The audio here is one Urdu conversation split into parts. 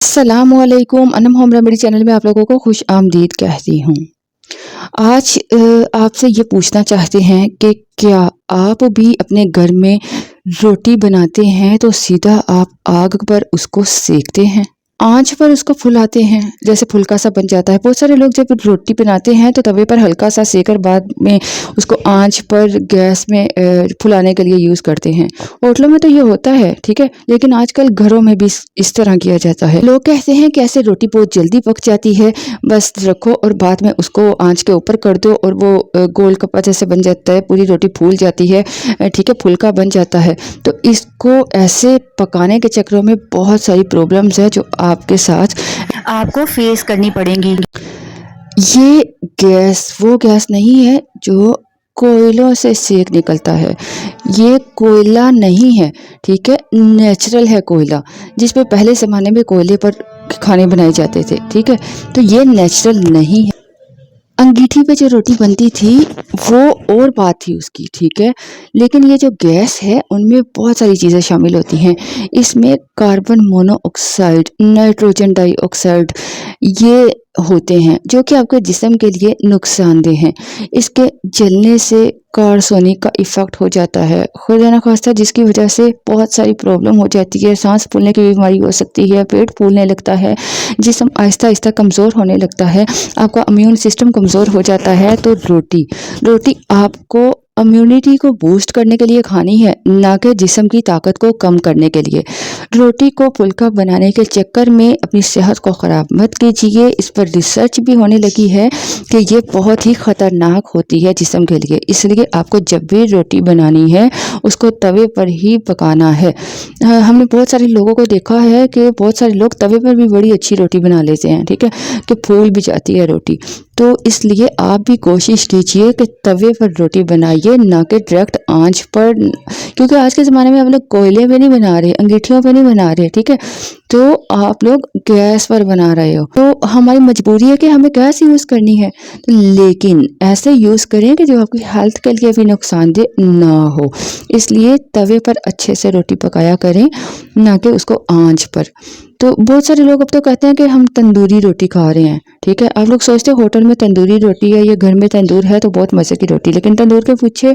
السلام علیکم انم ہوم ریمیڈی چینل میں آپ لوگوں کو خوش آمدید کہتی ہوں۔ آج آپ سے یہ پوچھنا چاہتے ہیں کہ کیا آپ بھی اپنے گھر میں روٹی بناتے ہیں تو سیدھا آپ آگ پر اس کو سیکتے ہیں، آنچ پر اس کو پھلاتے ہیں، جیسے پھلکا سا بن جاتا ہے۔ بہت سارے لوگ جب روٹی بناتے ہیں تو توے پر ہلکا سا سیک کر بعد میں اس کو آنچ پر گیس میں پھلانے کے لیے یوز کرتے ہیں۔ ہوٹلوں میں تو یہ ہوتا ہے، ٹھیک ہے، لیکن آج کل گھروں میں بھی اس طرح کیا جاتا ہے۔ لوگ کہتے ہیں کہ ایسے روٹی بہت جلدی پک جاتی ہے، بس رکھو اور بعد میں اس کو آنچ کے اوپر کر دو اور وہ گول کپا جیسے بن جاتا ہے، پوری روٹی پھول جاتی ہے، ٹھیک ہے، پھلکا بن جاتا ہے۔ تو اس کو ایسے پکانے کے چکروں میں بہت ساری پرابلمز ہیں جو آپ کے ساتھ آپ کو فیس کرنی پڑیں گی۔ یہ گیس وہ گیس نہیں ہے جو کوئلوں سے سیک نکلتا ہے، یہ کوئلہ نہیں ہے، ٹھیک ہے، نیچرل ہے کوئلہ، جس پہ پہلے زمانے میں کوئلے پر کھانے بنائے جاتے تھے، ٹھیک ہے، تو یہ نیچرل نہیں ہے۔ انگیٹھی پہ جو روٹی بنتی تھی وہ اور بات تھی اس کی، ٹھیک ہے، لیکن یہ جو گیس ہے ان میں بہت ساری چیزیں شامل ہوتی ہیں۔ اس میں کاربن مونو آکسائڈ، نائٹروجن ڈائی آکسائڈ یہ ہوتے ہیں جو کہ آپ کے جسم کے لیے نقصان دہ ہیں۔ اس کے جلنے سے کارسونک کا ایفیکٹ ہو جاتا ہے، خدا نخواستہ، جس کی وجہ سے بہت ساری پرابلم ہو جاتی ہے، سانس پھولنے کی بیماری ہو سکتی ہے، پیٹ پھولنے لگتا ہے، جسم آہستہ آہستہ کمزور ہونے لگتا ہے، آپ کا امیون سسٹم کمزور ہو جاتا ہے۔ تو روٹی آپ کو امیونٹی کو بوسٹ کرنے کے لیے کھانی ہے، نہ کہ جسم کی طاقت کو کم کرنے کے لیے۔ روٹی کو پھلکا بنانے کے چکر میں اپنی صحت کو خراب مت کیجیے۔ اس پر ریسرچ بھی ہونے لگی ہے کہ یہ بہت ہی خطرناک ہوتی ہے جسم کے لیے، اس لیے آپ کو جب بھی روٹی بنانی ہے اس کو توے پر ہی پکانا ہے۔ ہم نے بہت سارے لوگوں کو دیکھا ہے کہ بہت سارے لوگ توے پر بھی بڑی اچھی روٹی بنا لیتے ہیں، ٹھیک ہے، کہ پھول بھی جاتی ہے روٹی۔ تو اس لیے آپ بھی کوشش کیجئے کہ توے پر روٹی بنائیے، نہ کہ ڈائریکٹ آنچ پر، کیونکہ آج کے زمانے میں آپ لوگ کوئلے پہ نہیں بنا رہے، انگیٹھیوں پہ نہیں بنا رہے، ٹھیک ہے، تو آپ لوگ گیس پر بنا رہے ہو۔ تو ہماری مجبوری ہے کہ ہمیں گیس یوز کرنی ہے، لیکن ایسے یوز کریں کہ جو آپ کی ہیلتھ کے لیے بھی نقصان دہ نہ ہو۔ اس لیے توے پر اچھے سے روٹی پکایا کریں، نہ کہ اس کو آنچ پر۔ تو بہت سارے لوگ اب تو کہتے ہیں کہ ہم تندوری روٹی کھا رہے ہیں، ٹھیک ہے، آپ لوگ سوچتے ہیں ہوٹل میں تندوری روٹی ہے یا گھر میں تندور ہے تو بہت مزے کی روٹی، لیکن تندور کے پیچھے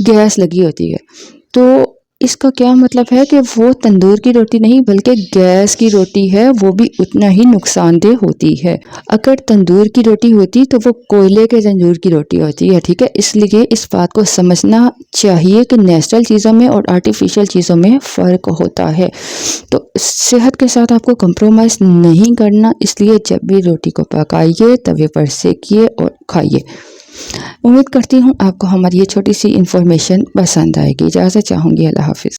گیس لگی ہوتی ہے۔ تو اس کا کیا مطلب ہے کہ وہ تندور کی روٹی نہیں بلکہ گیس کی روٹی ہے، وہ بھی اتنا ہی نقصان دہ ہوتی ہے۔ اگر تندور کی روٹی ہوتی تو وہ کوئلے کے تندور کی روٹی ہوتی ہے، ٹھیک ہے، اس لیے اس بات کو سمجھنا چاہیے کہ نیچرل چیزوں میں اور آرٹیفیشل چیزوں میں فرق ہوتا ہے۔ تو صحت کے ساتھ آپ کو کمپرومائز نہیں کرنا، اس لیے جب بھی روٹی کو پکائیے توے پر سیکیے اور کھائیے۔ امید کرتی ہوں آپ کو ہماری یہ چھوٹی سی انفارمیشن پسند آئے گی۔ اجازت چاہوں گی، اللہ حافظ۔